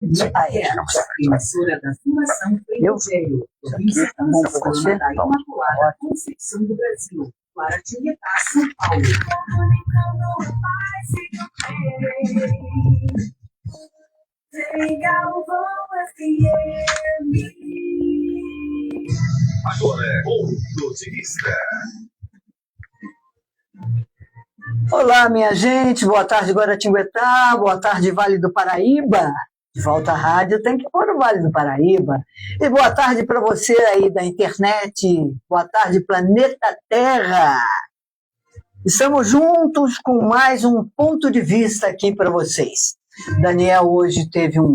Emissora da Fundação Frei província Santa da Imaculada Conceição do Brasil, Guaratinguetá, São Paulo. Agora é Ponto de Vista. Olá, minha gente, boa tarde, Guaratinguetá, boa tarde, Vale do Paraíba. De volta à rádio, tem que pôr o Vale do Paraíba. E boa tarde para você aí da internet, boa tarde, planeta Terra. Estamos juntos com mais um ponto de vista aqui para vocês. Daniel hoje teve um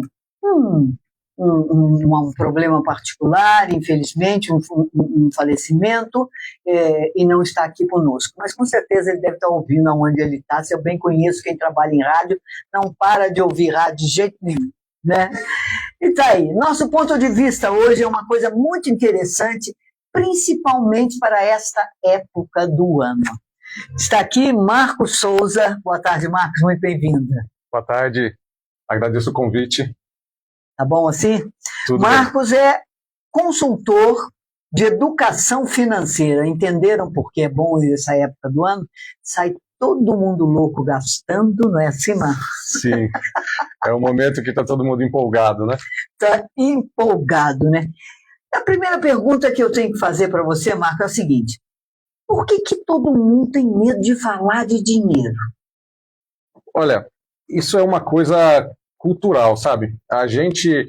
problema particular, infelizmente, um falecimento, e não está aqui conosco. Mas com certeza ele deve estar ouvindo aonde ele está. Se eu bem conheço quem trabalha em rádio, não para de ouvir rádio de jeito nenhum, né? E tá aí. Nosso ponto de vista hoje é uma coisa muito interessante, principalmente para esta época do ano. Está aqui Marcos Souza. Boa tarde, Marcos, muito bem-vinda. Boa tarde, agradeço o convite. Tá bom assim? Tudo Marcos bem. É consultor de educação financeira. Entenderam por que é bom essa época do ano? Sai todo mundo louco gastando, não é assim, Marcos? Sim, é o momento que está todo mundo empolgado, né? Está empolgado, né? A primeira pergunta que eu tenho que fazer para você, Marcos, é a seguinte: por que todo mundo tem medo de falar de dinheiro? Olha, isso é uma coisa cultural, sabe? A gente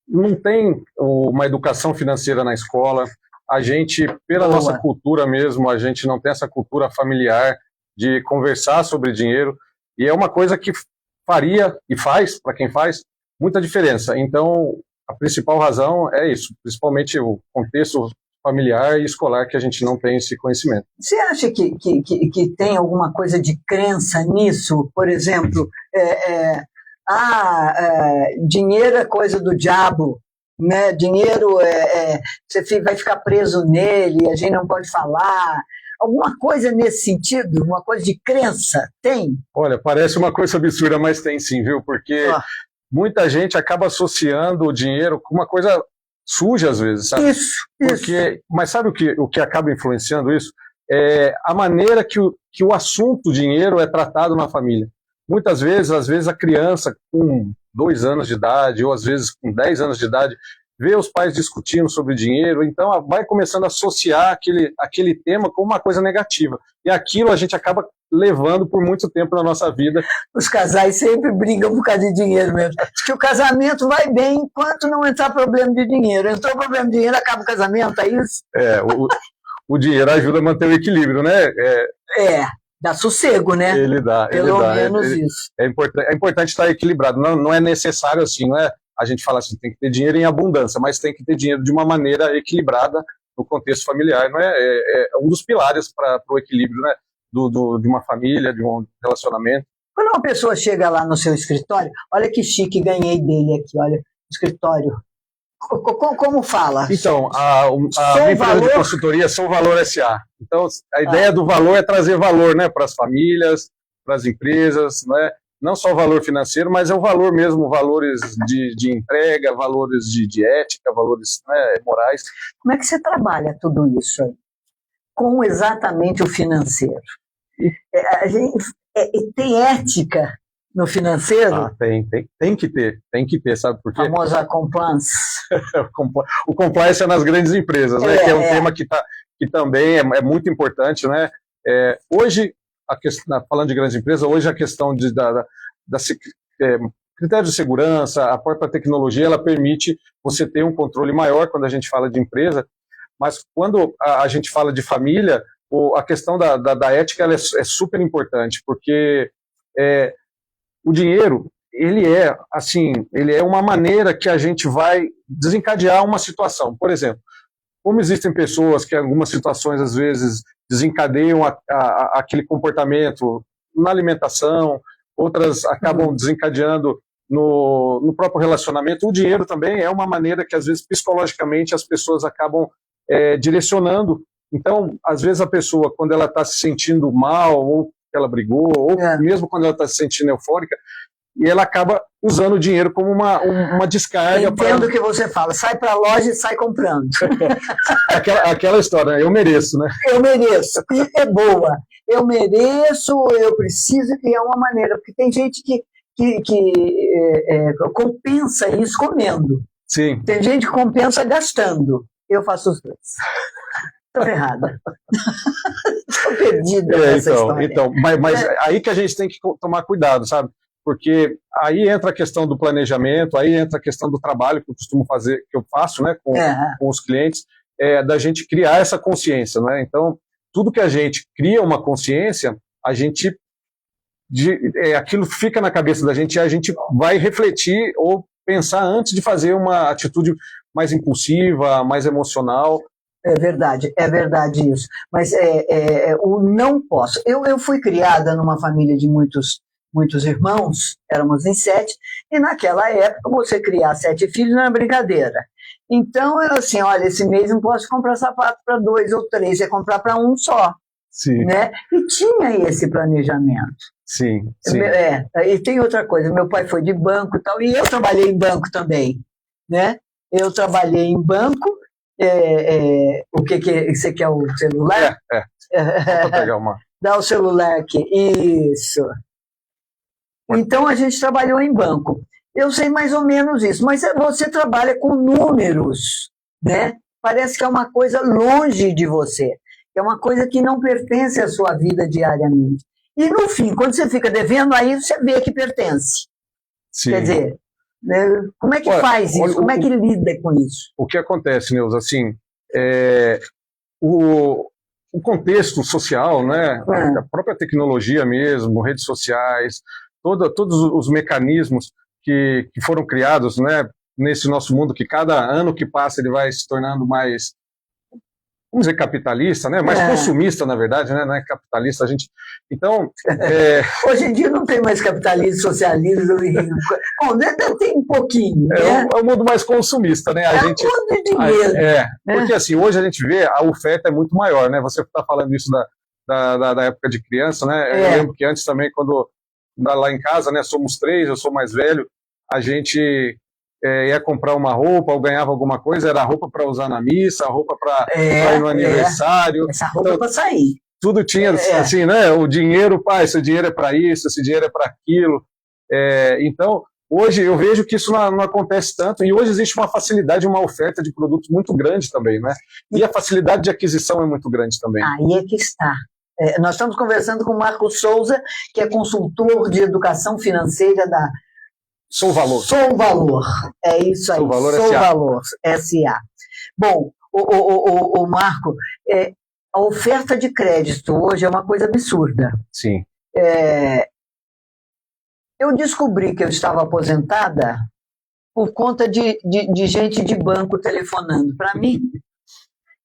não tem uma educação financeira na escola, a gente, pela nossa cultura mesmo, a gente não tem essa cultura familiar de conversar sobre dinheiro, e é uma coisa que faria, e faz, para quem faz, muita diferença. Então, a principal razão é isso, principalmente o contexto familiar e escolar, que a gente não tem esse conhecimento. Você acha que tem alguma coisa de crença nisso? Por exemplo, dinheiro é coisa do diabo, né? Dinheiro você vai ficar preso nele, a gente não pode falar. Alguma coisa nesse sentido? Uma coisa de crença? Tem? Olha, parece uma coisa absurda, mas tem sim, viu? Porque muita gente acaba associando o dinheiro com uma coisa suja às vezes, sabe? Isso. Mas sabe o que acaba influenciando isso? É a maneira que o assunto dinheiro é tratado na família. Muitas vezes, às vezes a criança com 2 anos de idade, ou às vezes com 10 anos de idade, vê os pais discutindo sobre dinheiro, então vai começando a associar aquele tema com uma coisa negativa. E aquilo a gente acaba levando por muito tempo na nossa vida. Os casais sempre brigam por causa de dinheiro mesmo. Que o casamento vai bem enquanto não entrar problema de dinheiro. Entrou problema de dinheiro, acaba o casamento, é isso? O dinheiro ajuda a manter o equilíbrio, né? Dá sossego, né? Ele dá. Pelo menos isso. É importante estar equilibrado. Não é necessário assim, não é a gente fala assim, tem que ter dinheiro em abundância, mas tem que ter dinheiro de uma maneira equilibrada no contexto familiar. Não é um dos pilares para o equilíbrio, né? De uma família, de um relacionamento. Quando uma pessoa chega lá no seu escritório, olha que chique, ganhei dele aqui, olha, escritório. Como fala? Então, a minha empresa de consultoria São Valor SA. Então, a ideia do valor é trazer valor, né, para as famílias, para as empresas, né? Não só o valor financeiro, mas é o valor mesmo, valores de entrega, valores de ética, valores, né, morais. Como é que você trabalha tudo isso aí? Com exatamente o financeiro? A gente tem ética no financeiro? Tem que ter, sabe por quê? A famosa compliance. O compliance é nas grandes empresas, né? Que é um tema que também é muito importante, né? Hoje, falando de grandes empresas, hoje a questão critérios de segurança, a própria tecnologia, ela permite você ter um controle maior quando a gente fala de empresa, mas quando a gente fala de família, a questão da ética ela é super importante, porque o dinheiro, ele é uma maneira que a gente vai desencadear uma situação. Por exemplo, como existem pessoas que em algumas situações, às vezes, desencadeiam aquele comportamento na alimentação, outras acabam desencadeando no próprio relacionamento, o dinheiro também é uma maneira que, às vezes, psicologicamente, as pessoas acabam direcionando. Então, às vezes, a pessoa, quando ela está se sentindo mal, ou ela brigou, ou mesmo quando ela está se sentindo eufórica, e ela acaba usando o dinheiro como uma descarga. Entendo o que você fala, sai para a loja e sai comprando. Aquela história, né? Eu mereço, né? Eu mereço, e é boa. Eu mereço, eu preciso, e é uma maneira, porque tem gente que compensa isso comendo. Sim. Tem gente que compensa gastando. Eu faço os dois. Estou errada. Estou perdida nessa história. Então, mas aí que a gente tem que tomar cuidado, sabe? Porque aí entra a questão do planejamento, aí entra a questão do trabalho que eu costumo fazer, que eu faço, né, com os clientes, da gente criar essa consciência, né? Então, tudo que a gente cria uma consciência, a gente aquilo fica na cabeça da gente e a gente vai refletir ou pensar antes de fazer uma atitude mais impulsiva, mais emocional. É verdade isso. Mas o não posso. Eu fui criada numa família de muitos irmãos, éramos em 7, e naquela época você criar 7 filhos não é brincadeira. Então, eu assim, olha, esse mês não posso comprar sapato para 2 ou 3, é comprar para um só. Sim. Né? E tinha esse planejamento. Sim. E tem outra coisa, meu pai foi de banco e tal, e eu trabalhei em banco também. Né? Eu trabalhei em banco. O que você quer, o celular? Vou pegar uma. Dá o celular aqui. Isso. Então, a gente trabalhou em banco. Eu sei mais ou menos isso, mas você trabalha com números, né? Parece que é uma coisa longe de você, é uma coisa que não pertence à sua vida diariamente. E, no fim, quando você fica devendo, aí você vê que pertence. Sim. Quer dizer, né? Como é que faz isso? Como é que lida com isso? O que acontece, Neuza, assim, o contexto social, né? A própria tecnologia mesmo, redes sociais, todos os mecanismos que foram criados, né, nesse nosso mundo, que cada ano que passa ele vai se tornando mais, vamos dizer, capitalista, né, mais consumista, na verdade, né, não é capitalista, a gente... Então... Hoje em dia não tem mais capitalismo, socialismo, bom, tem um pouquinho, né? É o mundo mais consumista, né? O mundo de dinheiro. Porque assim, hoje a gente vê, a oferta é muito maior, né, você está falando isso da época de criança, né, eu lembro que antes também, quando lá em casa, né, somos 3, eu sou mais velho, a gente ia comprar uma roupa ou ganhava alguma coisa, era roupa para usar na missa, roupa para ir no aniversário. Essa roupa então, para sair. Tudo tinha assim, né? O dinheiro, esse dinheiro é para isso, esse dinheiro é para aquilo. Então, hoje eu vejo que isso não acontece tanto, e hoje existe uma facilidade, uma oferta de produtos muito grande também, né? E a facilidade de aquisição é muito grande também. Aí é que está. Nós estamos conversando com o Marco Souza, que é consultor de educação financeira da Sou Valor. Sou Valor, é isso aí. Sou Valor, SA. Bom, o Marco, a oferta de crédito hoje é uma coisa absurda. Sim. Eu descobri que eu estava aposentada por conta de gente de banco telefonando para mim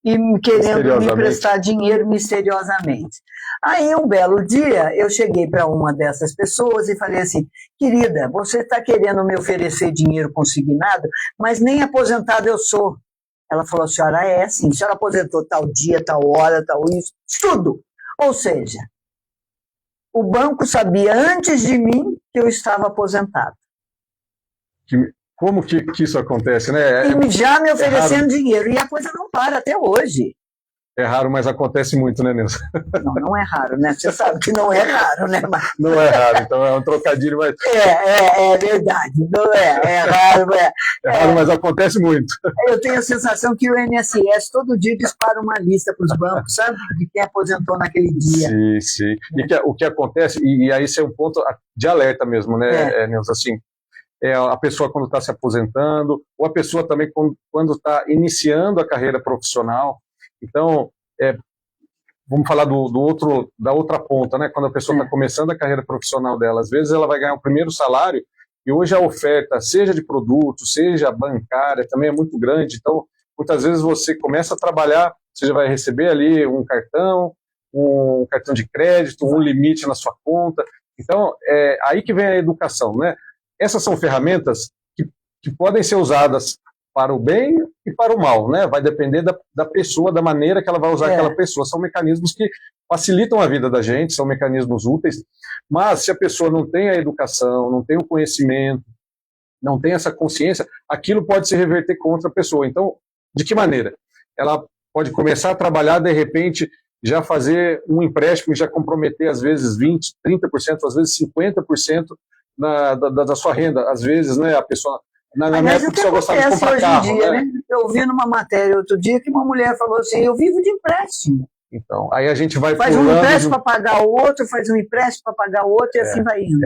e querendo me emprestar dinheiro misteriosamente. Aí, um belo dia, eu cheguei para uma dessas pessoas e falei assim, querida, você está querendo me oferecer dinheiro consignado, mas nem aposentada eu sou. Ela falou, a senhora é sim, a senhora aposentou tal dia, tal hora, tal isso, tudo. Ou seja, o banco sabia antes de mim que eu estava aposentado. Como que isso acontece, né? E já me oferecendo dinheiro. E a coisa não para até hoje. É raro, mas acontece muito, né, Nilson? Não é raro, né? Você sabe que não é raro, né, Marcos? Não é raro, então é um trocadilho, mas... É verdade. Não é raro. É raro, mas acontece muito. Eu tenho a sensação que o INSS todo dia dispara uma lista para os bancos, sabe? De quem aposentou naquele dia. Sim. E o que acontece, e aí esse é um ponto de alerta mesmo, né, Nilson, assim... a pessoa quando está se aposentando, ou a pessoa também quando está iniciando a carreira profissional. Então, vamos falar da outra ponta, né? Quando a pessoa está começando a carreira profissional dela, às vezes ela vai ganhar o primeiro salário, e hoje a oferta, seja de produto, seja bancária, também é muito grande. Então, muitas vezes você começa a trabalhar, você já vai receber ali um cartão de crédito, um limite na sua conta. Então, aí que vem a educação, né? Essas são ferramentas que podem ser usadas para o bem e para o mal, né? Vai depender da pessoa, da maneira que ela vai usar aquela pessoa. São mecanismos que facilitam a vida da gente, são mecanismos úteis, mas se a pessoa não tem a educação, não tem o conhecimento, não tem essa consciência, aquilo pode se reverter contra a pessoa. Então, de que maneira? Ela pode começar a trabalhar, de repente, já fazer um empréstimo e já comprometer, às vezes, 20%, 30%, às vezes 50% da sua renda. Às vezes, né, a pessoa... Na minha época, só gostava de comprar carro. Hoje em dia, né? Eu vi numa matéria outro dia que uma mulher falou assim, eu vivo de empréstimo. Então, aí a gente vai faz um empréstimo para pagar o outro, faz um empréstimo para pagar o outro, e assim vai indo.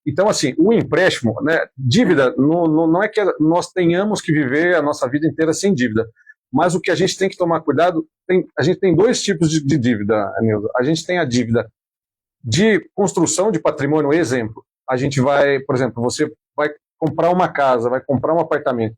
Então, assim, o empréstimo, né, dívida, não é que nós tenhamos que viver a nossa vida inteira sem dívida, mas o que a gente tem que tomar cuidado, a gente tem dois tipos de dívida, Nilza. A gente tem a dívida de construção de patrimônio, exemplo. A gente vai, por exemplo, você vai comprar uma casa, vai comprar um apartamento.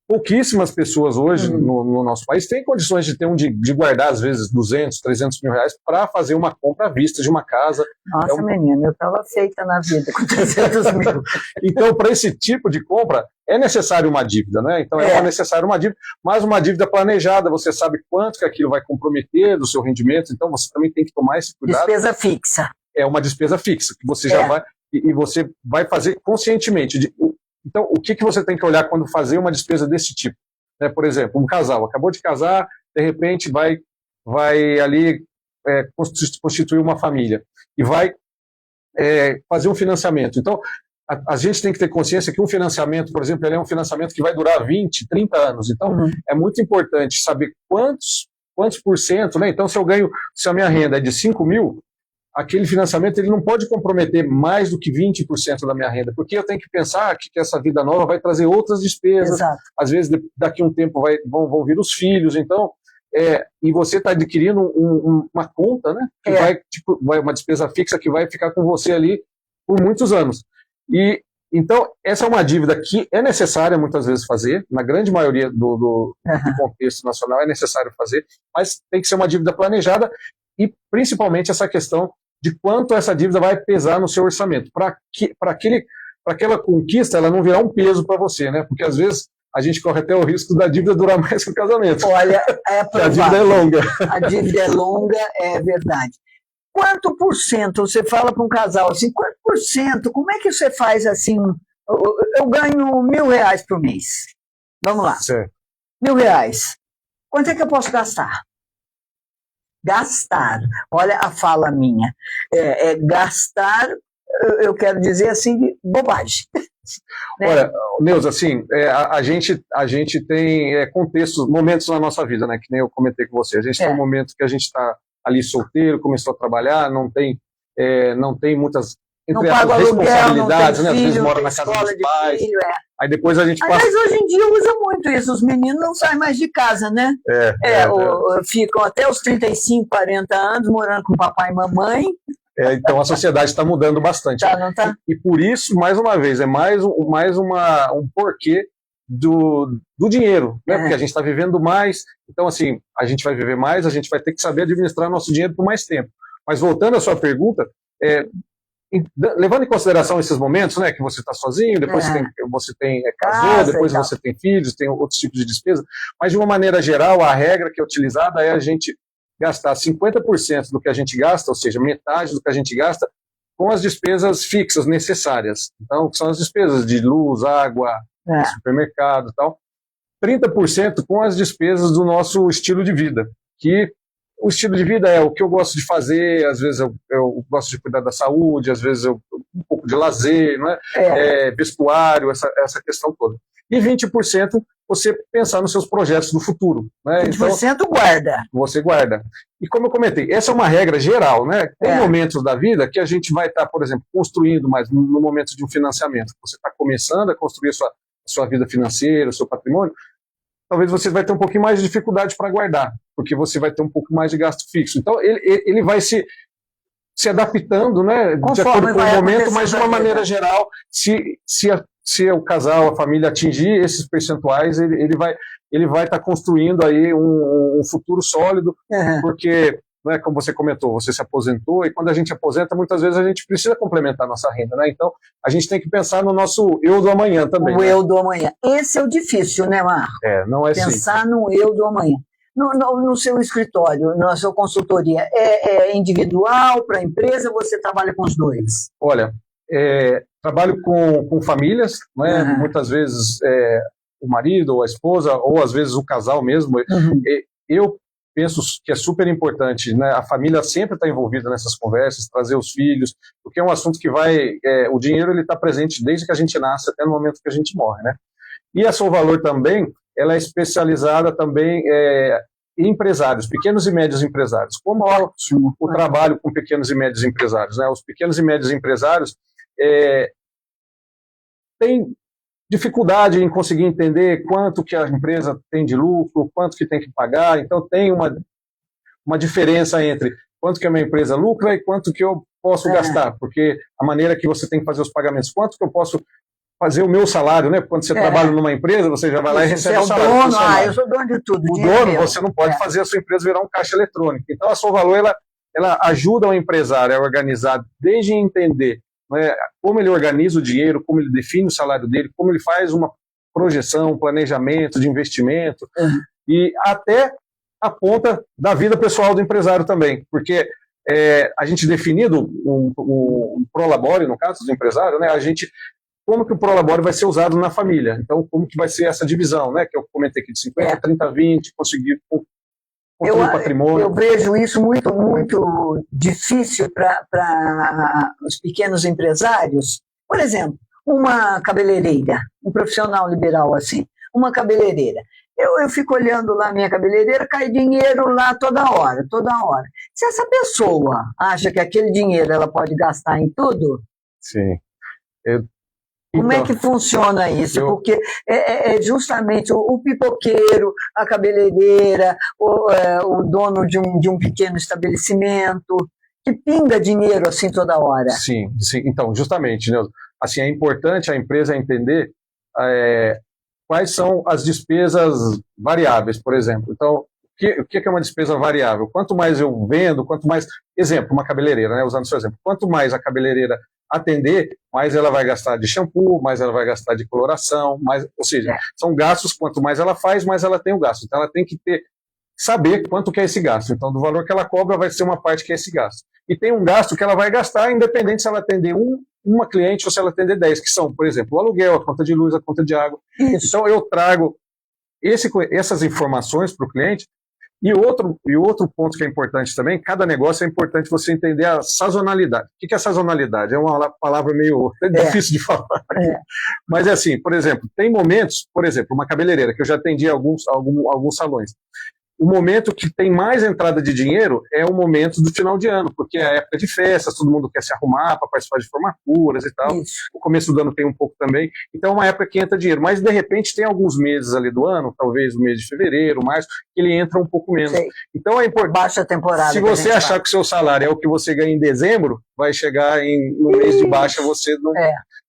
Pouquíssimas pessoas hoje no nosso país têm condições de guardar, às vezes, 200, 300 mil reais para fazer uma compra à vista de uma casa. Nossa, menina, eu estava feita na vida com 300 mil. Então, para esse tipo de compra, é necessário uma dívida, né? Então, é necessário uma dívida, mas uma dívida planejada, você sabe quanto que aquilo vai comprometer do seu rendimento, então você também tem que tomar esse cuidado. Despesa fixa. É uma despesa fixa, que você já vai, e você vai fazer conscientemente. Então, o que você tem que olhar quando fazer uma despesa desse tipo? Né, por exemplo, um casal acabou de casar, de repente vai ali constituir uma família e vai fazer um financiamento. Então, a gente tem que ter consciência que um financiamento, por exemplo, ele é um financiamento que vai durar 20, 30 anos. Então, é muito importante saber quantos por cento, né? Então, se a minha renda é de 5 mil, aquele financiamento ele não pode comprometer mais do que 20% da minha renda, porque eu tenho que pensar que essa vida nova vai trazer outras despesas. Exato. Às vezes daqui a um tempo vão vir os filhos, então e você está adquirindo uma conta, né, que vai uma despesa fixa que vai ficar com você ali por muitos anos. E então essa é uma dívida que é necessária muitas vezes fazer, na grande maioria do contexto nacional é necessário fazer, mas tem que ser uma dívida planejada. E principalmente essa questão de quanto essa dívida vai pesar no seu orçamento, para aquela conquista ela não virar um peso para você, né? Porque às vezes a gente corre até o risco da dívida durar mais que o casamento. Olha, é provável. A dívida é longa. A dívida é longa, é verdade. Quanto por cento, você fala para um casal assim, quanto por cento, como é que você faz assim, eu ganho R$1.000 por mês, vamos lá, certo. R$1.000, quanto é que eu posso gastar? Gastar, olha a fala minha, gastar, eu quero dizer assim, bobagem. Né? Olha, Neuza, assim, a gente tem contextos, momentos na nossa vida, né, que nem eu comentei com você, a gente tem um momento que a gente está ali solteiro, começou a trabalhar, não tem muitas responsabilidades, né, às vezes mora na casa dos pais, aí depois a gente passa... Mas hoje em dia usa muito isso, os meninos não saem mais de casa, né? Ficam até os 35, 40 anos morando com papai e mamãe. Então a sociedade está mudando bastante. Não tá? E por isso, mais uma vez, é mais um porquê do dinheiro, né? Porque a gente está vivendo mais, então assim, a gente vai viver mais, a gente vai ter que saber administrar nosso dinheiro por mais tempo. Mas voltando à sua pergunta, levando em consideração esses momentos, né, que você está sozinho, depois você tem casou, depois você tem filhos, tem outros tipos de despesa, mas de uma maneira geral, a regra que é utilizada é a gente gastar 50% do que a gente gasta, ou seja, metade do que a gente gasta, com as despesas fixas necessárias. Então, são as despesas de luz, água, supermercado e tal. 30% com as despesas do nosso estilo de vida, que o estilo de vida é o que eu gosto de fazer, às vezes eu gosto de cuidar da saúde, às vezes um pouco de lazer, não é? Vestuário, essa questão toda. E 20% você pensar nos seus projetos do futuro. Né? 20% então, guarda. Você guarda. E como eu comentei, essa é uma regra geral. Né? Tem momentos da vida que a gente vai estar, por exemplo, construindo, mas no momento de um financiamento. Você está começando a construir a sua vida financeira, o seu patrimônio, talvez você vai ter um pouquinho mais de dificuldade para guardar, porque você vai ter um pouco mais de gasto fixo. Então, ele vai se adaptando, né, de acordo com o momento, mas de uma maneira geral, se o casal, a família atingir esses percentuais, ele vai estar construindo aí um futuro sólido, porque não é como você comentou, você se aposentou, e quando a gente aposenta, muitas vezes a gente precisa complementar a nossa renda, né? Então, a gente tem que pensar no nosso eu do amanhã também. O né? eu do amanhã. Esse é o difícil, né, Marco? Não é Pensar no eu do amanhã. No seu escritório, na sua consultoria, é individual, para a empresa, você trabalha com os dois? Olha, trabalho com famílias, né? Muitas vezes o marido ou a esposa, ou às vezes o casal mesmo. Eu penso que é super importante, né? A família sempre está envolvida nessas conversas, trazer os filhos, porque é um assunto que o dinheiro ele está presente desde que a gente nasce até no momento que a gente morre, né? E a Sou Valor também, ela é especializada também em empresários, pequenos e médios empresários. Como o trabalho com pequenos e médios empresários, né? Os pequenos e médios empresários têm dificuldade em conseguir entender quanto que a empresa tem de lucro, quanto que tem que pagar, então tem uma diferença entre quanto que a minha empresa lucra e quanto que eu posso gastar, porque a maneira que você tem que fazer os pagamentos, quanto que eu posso fazer o meu salário, né? Quando você trabalha numa empresa, você já vai lá e recebe o salário. Você é o dono, eu sou dono de tudo. O dono, você não pode fazer a sua empresa virar um caixa eletrônico. Então a Sou Valor, ela ajuda o empresário a organizar, desde entender como ele organiza o dinheiro, como ele define o salário dele, como ele faz uma projeção, um planejamento de investimento, e até a ponta da vida pessoal do empresário também, porque a gente definido o Prolabore, no caso do empresário, né, como que o Prolabore vai ser usado na família, então como que vai ser essa divisão, né, que eu comentei aqui de 50, 30, 20, conseguir construir patrimônio. Eu vejo isso muito, muito difícil para os pequenos empresários. Por exemplo, uma cabeleireira, um profissional liberal assim, uma cabeleireira. Eu fico olhando lá minha cabeleireira, cai dinheiro lá toda hora, toda hora. Se essa pessoa acha que aquele dinheiro ela pode gastar em tudo, sim. Como é que funciona isso? Porque é justamente o pipoqueiro, a cabeleireira, o dono de um pequeno estabelecimento, que pinga dinheiro assim toda hora. Sim. Então, justamente, Neuza, assim, é importante a empresa entender quais são as despesas variáveis, por exemplo. Então, o que é uma despesa variável? Quanto mais eu vendo, quanto mais... Exemplo, uma cabeleireira, né, usando o seu exemplo. Quanto mais a cabeleireira atender, mais ela vai gastar de shampoo, mais ela vai gastar de coloração, ou seja, são gastos, quanto mais ela faz, mais ela tem o gasto. Então ela tem que saber quanto que é esse gasto. Então do valor que ela cobra vai ser uma parte que é esse gasto. E tem um gasto que ela vai gastar, independente se ela atender uma cliente ou se ela atender 10, que são, por exemplo, o aluguel, a conta de luz, a conta de água. Isso. Então eu trago essas informações para o cliente. E outro ponto que é importante também, cada negócio é importante você entender a sazonalidade. O que é sazonalidade? É uma palavra meio difícil de falar. Mas é assim, por exemplo, tem momentos, por exemplo, uma cabeleireira, que eu já atendi alguns salões. O momento que tem mais entrada de dinheiro é o momento do final de ano, porque é a época de festas, todo mundo quer se arrumar para participar de formaturas e tal. Isso. O começo do ano tem um pouco também. Então é uma época que entra dinheiro. Mas, de repente, tem alguns meses ali do ano, talvez o mês de fevereiro, março, que ele entra um pouco menos. Sei. Então é importante. Baixa temporada. Se você achar que o seu salário é o que você ganha em dezembro, vai chegar no mês de baixa, você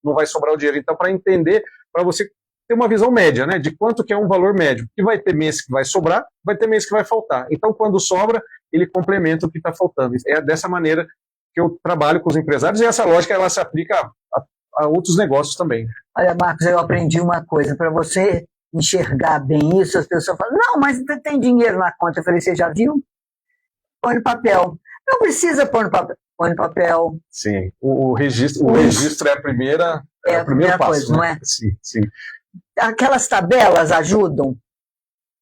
não vai sobrar o dinheiro. Então, para entender, para você ter uma visão média, né, de quanto que é um valor médio. E vai ter mês que vai sobrar, vai ter mês que vai faltar. Então, quando sobra, ele complementa o que está faltando. É dessa maneira que eu trabalho com os empresários, e essa lógica ela se aplica a outros negócios também. Olha, Marcos, eu aprendi uma coisa. Para você enxergar bem isso, as pessoas falam, não, mas tem dinheiro na conta. Eu falei, você já viu? Põe no papel. Não precisa pôr no papel. Põe no papel. Sim, o registro é a primeira passo, coisa, né? Não é? Sim. Aquelas tabelas ajudam.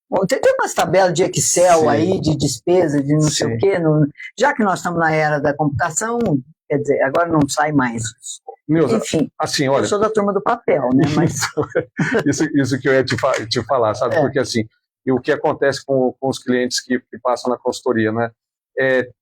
Bom, tem umas tabelas de Excel aí, de despesa, de não sei o quê. Já que nós estamos na era da computação, quer dizer, agora não sai mais. Neuza, enfim, assim, olha, eu sou da turma do papel, né? Mas... isso que eu ia te falar, sabe? Porque assim, o que acontece com os clientes que passam na consultoria, né?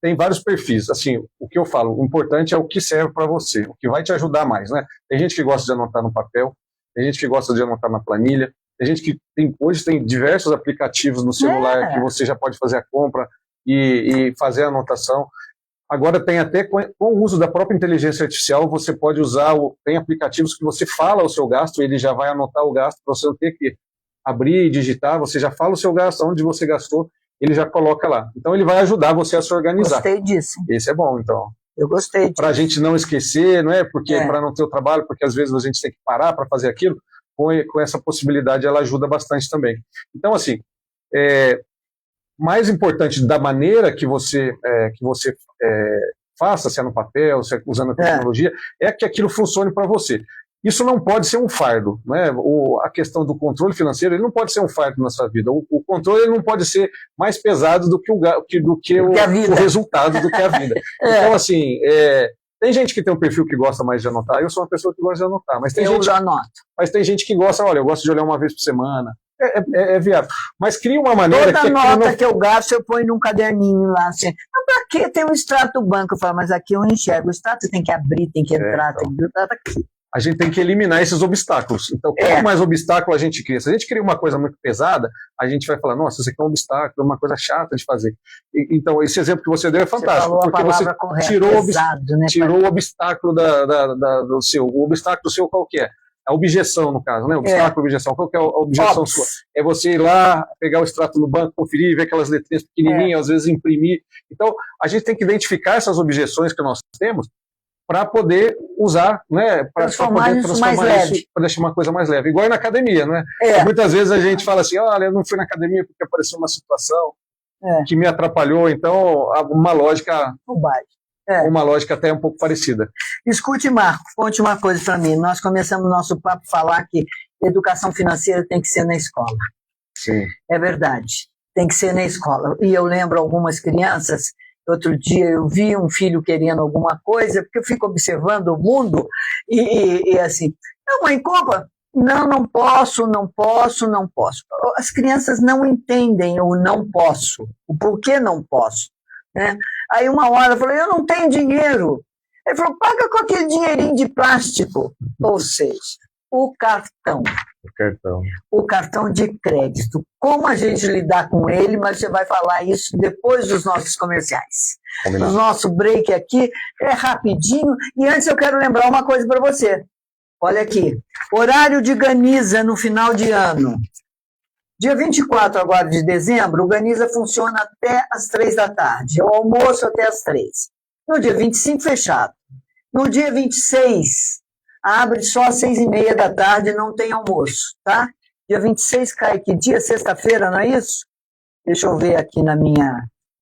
Tem vários perfis. Assim, o que eu falo, o importante é o que serve para você, o que vai te ajudar mais, né? Tem gente que gosta de anotar no papel, tem gente que gosta de anotar na planilha, tem gente que hoje tem diversos aplicativos no celular que você já pode fazer a compra e fazer a anotação. Agora tem até com o uso da própria inteligência artificial, você pode usar, tem aplicativos que você fala o seu gasto, ele já vai anotar o gasto para você não ter que abrir e digitar, você já fala o seu gasto, onde você gastou. ele já coloca lá. Então ele vai ajudar você a se organizar. Gostei disso. Esse é bom, então. Eu gostei disso. Para a gente não esquecer, não é? Porque para não ter o trabalho, porque às vezes a gente tem que parar para fazer aquilo, com essa possibilidade ela ajuda bastante também. Então, assim, mais importante da maneira que você faça, se é no papel, se é usando a tecnologia, é que aquilo funcione para você. Isso não pode ser um fardo, né? A questão do controle financeiro, ele não pode ser um fardo na sua vida. O controle ele não pode ser mais pesado do que o resultado, do que a vida. Então, assim, tem gente que tem um perfil que gosta mais de anotar. Eu sou uma pessoa que gosta de anotar, mas tem gente que gosta, olha, eu gosto de olhar uma vez por semana. É viável. Mas cria uma maneira Toda nota que eu gasto, eu ponho num caderninho lá, assim. Mas pra que tem um extrato do banco? Eu falo, mas aqui eu enxergo. O extrato você tem que abrir, tem que entrar, tem que entrar aqui. A gente tem que eliminar esses obstáculos. Então, quanto mais obstáculo a gente cria. Se a gente cria uma coisa muito pesada, a gente vai falar, nossa, isso aqui é um obstáculo, é uma coisa chata de fazer. Então, esse exemplo que você deu é fantástico, porque você tirou o obstáculo do seu. O obstáculo do seu qual que é? A objeção, no caso, né? Obstáculo, objeção. Qual que é a objeção sua? É você ir lá, pegar o extrato do banco, conferir, ver aquelas letrinhas pequenininhas, às vezes imprimir. Então, a gente tem que identificar essas objeções que nós temos para poder usar, né, para transformar isso para deixar uma coisa mais leve. Igual na academia, né? Muitas vezes a gente fala assim, olha, eu não fui na academia porque apareceu uma situação que me atrapalhou, então uma lógica até um pouco parecida. Escute, Marco, conte uma coisa para mim. Nós começamos nosso papo a falar que educação financeira tem que ser na escola. Sim. É verdade, tem que ser na escola. E eu lembro algumas crianças. Outro dia eu vi um filho querendo alguma coisa, porque eu fico observando o mundo e assim, não, mãe, compra. Não posso. As crianças não entendem o não posso, o porquê não posso. Né? Aí uma hora eu falei, eu não tenho dinheiro. Ele falou, paga com aquele dinheirinho de plástico. Ou seja, o cartão de crédito. Como a gente lidar com ele, mas você vai falar isso depois dos nossos comerciais. O nosso break aqui é rapidinho. E antes eu quero lembrar uma coisa para você. Olha aqui. Horário de Ganiza no final de ano. Dia 24 agora de dezembro, o Ganiza funciona até às 3 da tarde. O almoço até às 3. No dia 25, fechado. No dia 26... abre só às 6h30 da tarde, não tem almoço, tá? Dia 26 cai que dia? Sexta-feira, não é isso? Deixa eu ver aqui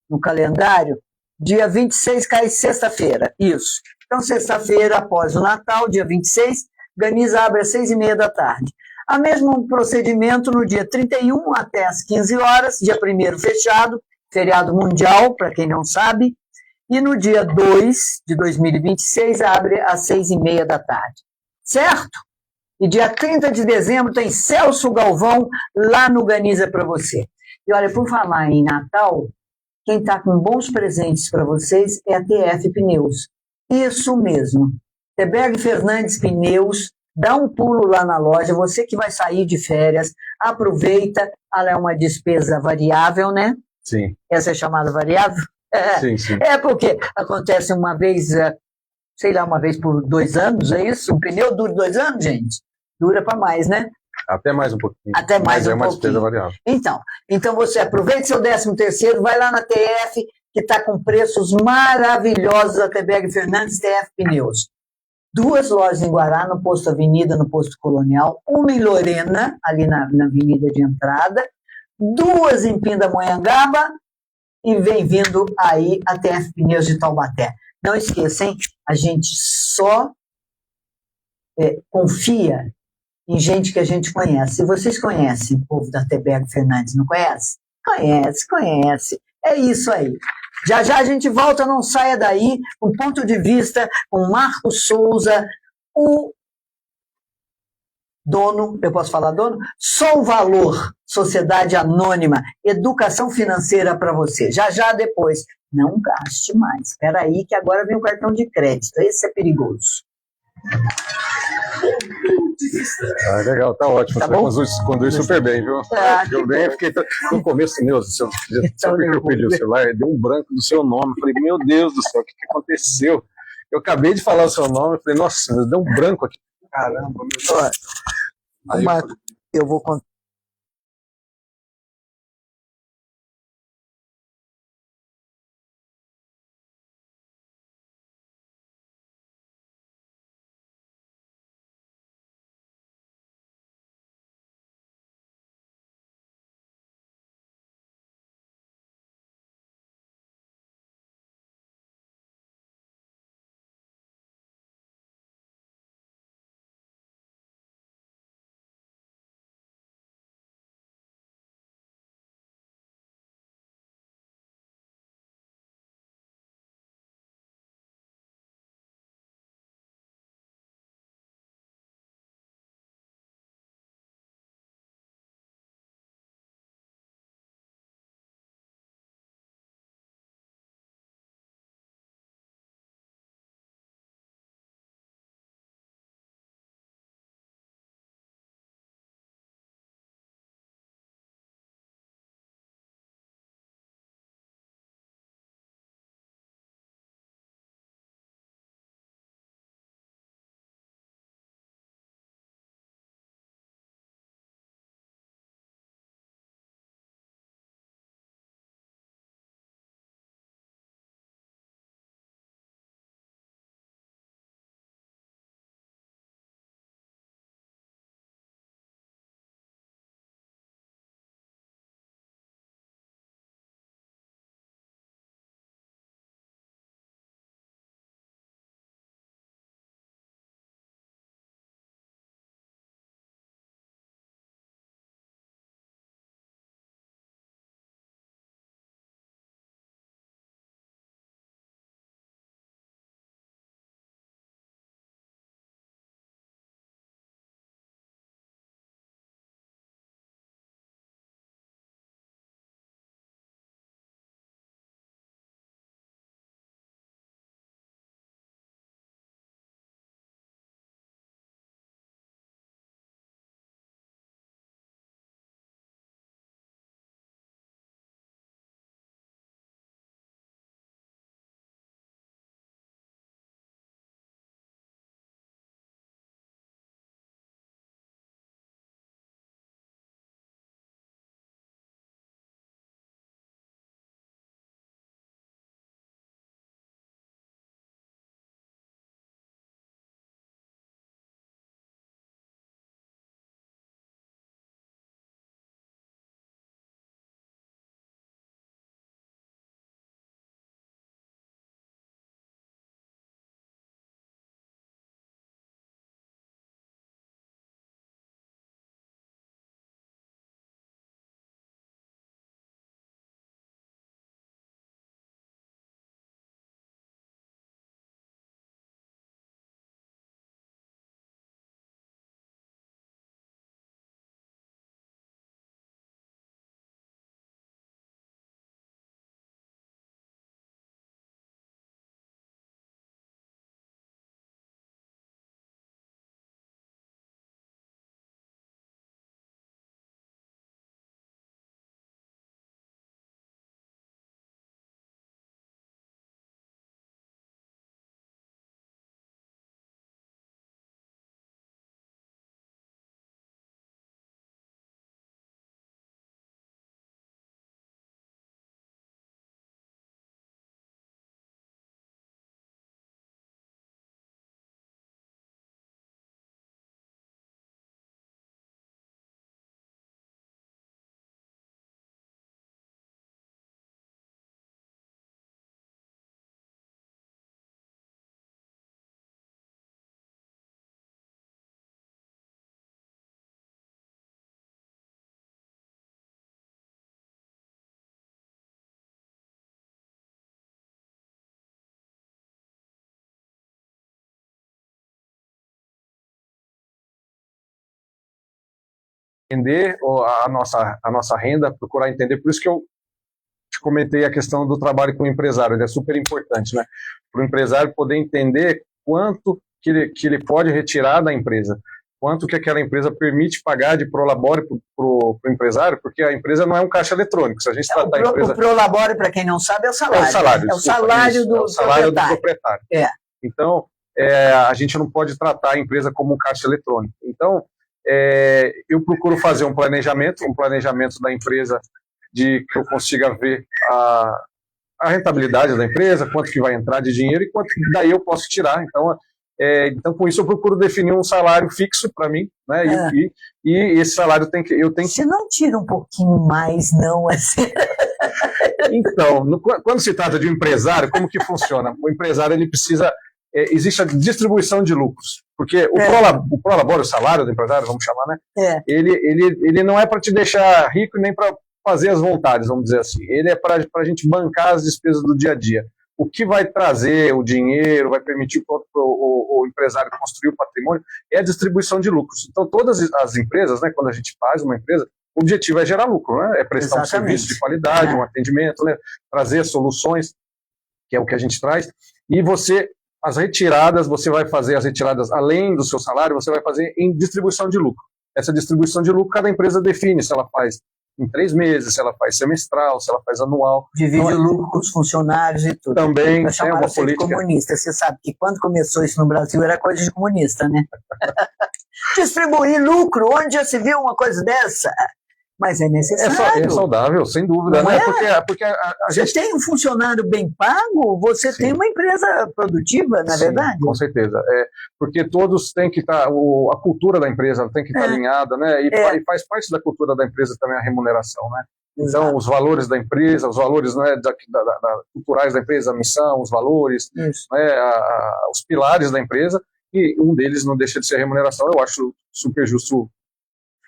no calendário. Dia 26 cai sexta-feira, isso. Então, sexta-feira, após o Natal, dia 26, Ganiza abre às 6h30 da tarde. A mesmo procedimento no dia 31 até às 15 horas, dia 1º fechado, feriado mundial, para quem não sabe, e no dia 2 de 2026 abre às 6h30 da tarde. Certo? E dia 30 de dezembro tem Celso Galvão lá no Ganiza para você. E olha, por falar em Natal, quem está com bons presentes para vocês é a TF Pneus. Isso mesmo. Teberg Fernandes Pneus, dá um pulo lá na loja, você que vai sair de férias, aproveita, ela é uma despesa variável, né? Sim. Essa é chamada variável? Sim. É porque acontece uma vez... sei lá, uma vez por 2 anos, é isso? Um pneu dura 2 anos, gente? Dura para mais, né? Até mais um pouquinho. Até mais mas um é uma pouquinho. despesa variável. Então você aproveita seu 13º, vai lá na TF, que está com preços maravilhosos, a Teberg Fernandes TF Pneus. 2 lojas em Guará, no Posto Avenida, no Posto Colonial, uma em Lorena, ali na avenida de entrada, 2 em Pindamonhangaba, e vem vindo aí a TF Pneus de Taubaté. Não esqueça, hein? A gente só confia em gente que a gente conhece. Se vocês conhecem o povo da Teberg Fernandes, não conhece? Conhece. É isso aí. Já a gente volta, não saia daí, com ponto de vista, com Marco Souza, o dono, eu posso falar dono? Só o Valor, Sociedade Anônima, educação financeira para você. Já depois. Não gaste mais. Espera aí que agora vem o cartão de crédito. Esse é perigoso. Legal, tá ótimo. Tá você conduz super bem, viu? Eu fiquei no começo, meu Deus, sabe por que eu pedi o celular? Deu um branco do seu nome. Eu falei, meu Deus do céu, o que aconteceu? Eu acabei de falar o seu nome, eu falei, nossa, deu um branco aqui. Caramba, meu Deus. Aí eu vou contar. entender a nossa renda, procurar entender, por isso que eu te comentei a questão do trabalho com o empresário, ele é super importante, né? Para o empresário poder entender quanto que ele pode retirar da empresa, quanto que aquela empresa permite pagar de prolabore para o empresário, porque a empresa não é um caixa eletrônico. Se a gente tratar a empresa... O prolabore, para quem não sabe, é o salário. É o salário, é o salário isso, do é o salário do proprietário. É. Então, a gente não pode tratar a empresa como um caixa eletrônico. Então, eu procuro fazer um planejamento da empresa, de que eu consiga ver a rentabilidade da empresa, quanto que vai entrar de dinheiro e quanto daí eu posso tirar. Então, com isso eu procuro definir um salário fixo para mim, né? E esse salário eu tenho que... Você não tira um pouquinho mais, não? Assim. Então, quando se trata de um empresário, como que funciona? O empresário, ele precisa... existe a distribuição de lucros, porque o prolabore, o salário do empresário, vamos chamar, né? Ele não é para te deixar rico nem para fazer as vontades, vamos dizer assim. Ele é para a gente bancar as despesas do dia a dia. O que vai trazer o dinheiro, vai permitir o empresário construir o patrimônio, é a distribuição de lucros. Então, todas as empresas, né, quando a gente faz uma empresa, o objetivo é gerar lucro, né? É prestar um serviço de qualidade, um atendimento, né? Trazer soluções, que é o que a gente traz, e as retiradas, você vai fazer as retiradas além do seu salário, você vai fazer em distribuição de lucro. Essa distribuição de lucro, cada empresa define se ela faz em 3 meses, se ela faz semestral, se ela faz anual. Divide o lucro com os funcionários e tudo. Também é uma política comunista. Você sabe que quando começou isso no Brasil era coisa de comunista, né? Distribuir lucro, onde já se viu uma coisa dessa? Mas é necessário. É saudável, sem dúvida, né? Porque a gente tem um funcionário bem pago, você tem uma empresa produtiva, na verdade? Com certeza. Porque todos têm que estar, a cultura da empresa tem que estar alinhada, né? E faz parte da cultura da empresa também a remuneração, né? Então, os valores da empresa, os valores, né, culturais da empresa, a missão, os valores, né, os pilares da empresa, e um deles não deixa de ser a remuneração. Eu acho super justo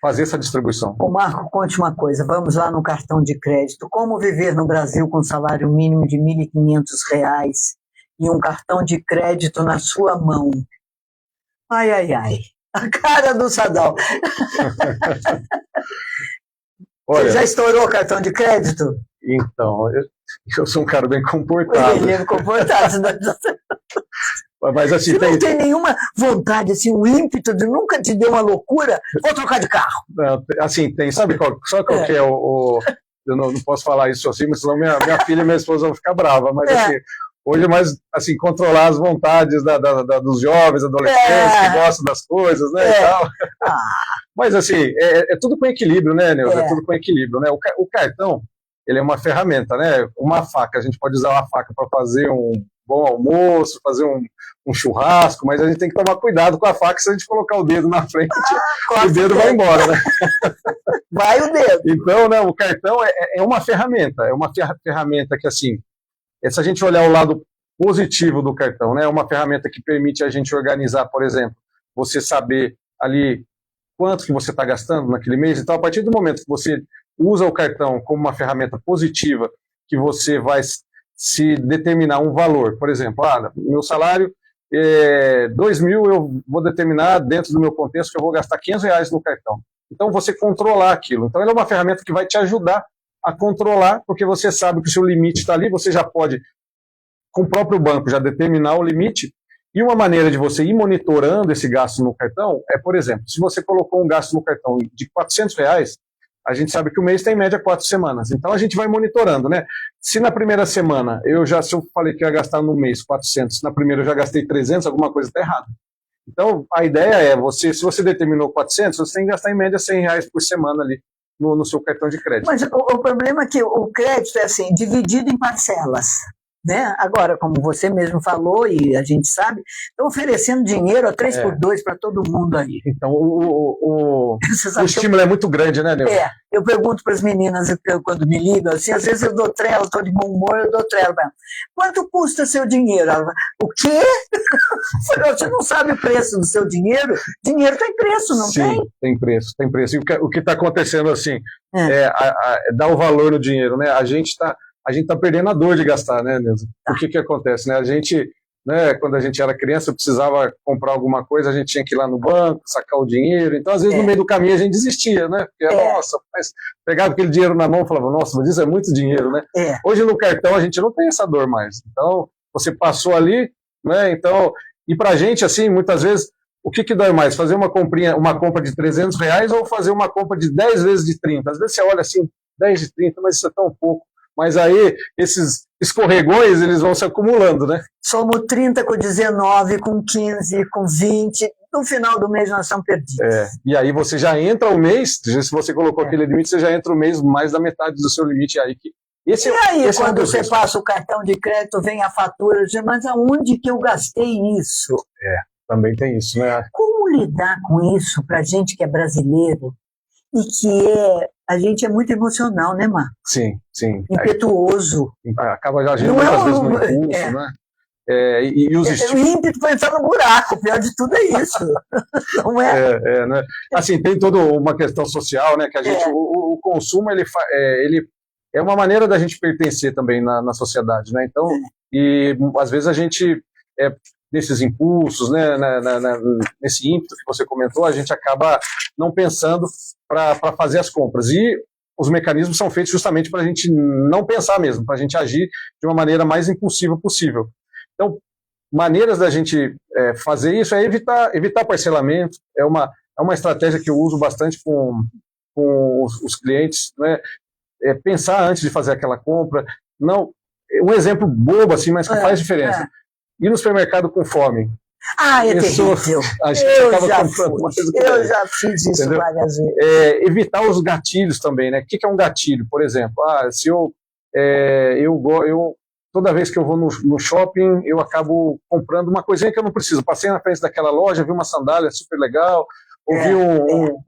fazer essa distribuição. Ô Marco, conte uma coisa, vamos lá no cartão de crédito. Como viver no Brasil com salário mínimo de R$ 1.500 e um cartão de crédito na sua mão? Ai, ai, ai. A cara do Sadal. Olha, você já estourou o cartão de crédito? Então, eu sou um cara bem comportado. Ele é comportado. Mas assim, você não tem nenhuma vontade, assim, um ímpeto de nunca te deu uma loucura? Vou trocar de carro. Não, assim, tem, sabe qual que é o eu não posso falar isso assim, mas senão minha filha e minha esposa vão ficar bravas, mas assim, hoje é mais, assim, controlar as vontades dos jovens, adolescentes, que gostam das coisas, né, e tal. Mas assim, é tudo com equilíbrio, né, Neuza? É tudo com equilíbrio, né? O cartão, ele é uma ferramenta, né? Uma faca, a gente pode usar uma faca para fazer um bom almoço, fazer um churrasco, mas a gente tem que tomar cuidado com a faca, se a gente colocar o dedo na frente, o dedo vai embora, né? Vai o dedo. Então, né, o cartão é uma ferramenta que, assim, se a gente olhar o lado positivo do cartão, né, é uma ferramenta que permite a gente organizar, por exemplo, você saber ali quanto que você está gastando naquele mês. Então, a partir do momento que você usa o cartão como uma ferramenta positiva, que você vai se determinar um valor, por exemplo, meu salário é 2.000, eu vou determinar dentro do meu contexto que eu vou gastar R$500 no cartão. Então, você controlar aquilo. Então, ela é uma ferramenta que vai te ajudar a controlar, porque você sabe que o seu limite está ali, você já pode, com o próprio banco, já determinar o limite. E uma maneira de você ir monitorando esse gasto no cartão é, por exemplo, se você colocou um gasto no cartão de R$400, a gente sabe que o mês tem em média 4 semanas. Então, a gente vai monitorando, né? Se na primeira semana, se eu falei que ia gastar no mês 400, na primeira eu já gastei 300, alguma coisa está errada. Então, a ideia é, se você determinou 400, você tem que gastar em média R$100 por semana ali no seu cartão de crédito. Mas o problema é que o crédito é assim, dividido em parcelas. Né? Agora, como você mesmo falou, e a gente sabe, estão oferecendo dinheiro a 3x2 para todo mundo aí. Então, o estímulo é muito grande, né, Neuza? Eu pergunto para as meninas quando me ligam, assim, às vezes eu dou trela, estou de bom humor, eu dou trela. Quanto custa seu dinheiro? Ela, o quê? Você não sabe o preço do seu dinheiro? Dinheiro tem preço, não tem? Sim, tem preço. E o que está acontecendo, assim, dar o valor no dinheiro, né? A gente está perdendo a dor de gastar, né, Neuza? O que acontece, né? A gente né? Quando a gente era criança, precisava comprar alguma coisa, a gente tinha que ir lá no banco, sacar o dinheiro. Então, às vezes, no meio do caminho, a gente desistia, né? Porque, nossa, mas pegava aquele dinheiro na mão e falava, nossa, mas isso é muito dinheiro, né? Hoje, no cartão, a gente não tem essa dor mais. Então, você passou ali, né? Então, e pra gente, assim, muitas vezes, o que dói mais? Fazer uma compra de R$300 ou fazer uma compra de 10 vezes de 30? Às vezes você olha assim, 10 de 30, mas isso é tão pouco. Mas aí, esses escorregões, eles vão se acumulando, né? Somos 30 com 19, com 15, com 20. No final do mês nós estamos perdidos. E aí você já entra o mês, se você colocou aquele limite, você já entra o mês mais da metade do seu limite aí. Quando você passa o cartão de crédito, vem a fatura, diz, mas aonde que eu gastei isso? Também tem isso, né? Como lidar com isso para a gente que é brasileiro e que a gente é muito emocional, né, Marcos? Sim. Impetuoso. Acaba já agindo muitas vezes no impulso, né? E os o ímpeto para entrar no buraco, o pior de tudo é isso. Não é? Né? Assim, tem toda uma questão social, né? Que a gente, o consumo, ele é uma maneira da gente pertencer também na sociedade, né? Então, e às vezes a gente, nesses impulsos, né? Nesse ímpeto que você comentou, a gente acaba não pensando para fazer as compras. E os mecanismos são feitos justamente para a gente não pensar mesmo, para a gente agir de uma maneira mais impulsiva possível. Então, maneiras da gente fazer isso é evitar parcelamento, é uma estratégia que eu uso bastante com os clientes, né? Pensar antes de fazer aquela compra. Não, um exemplo bobo assim, mas que faz diferença. Ir no supermercado com fome. É terrível. Eu já fiz isso, entendeu? Várias vezes. Evitar os gatilhos também, né? O que é um gatilho, por exemplo? Se eu toda vez que eu vou no shopping, eu acabo comprando uma coisinha que eu não preciso. Passei na frente daquela loja, vi uma sandália super legal, ouvi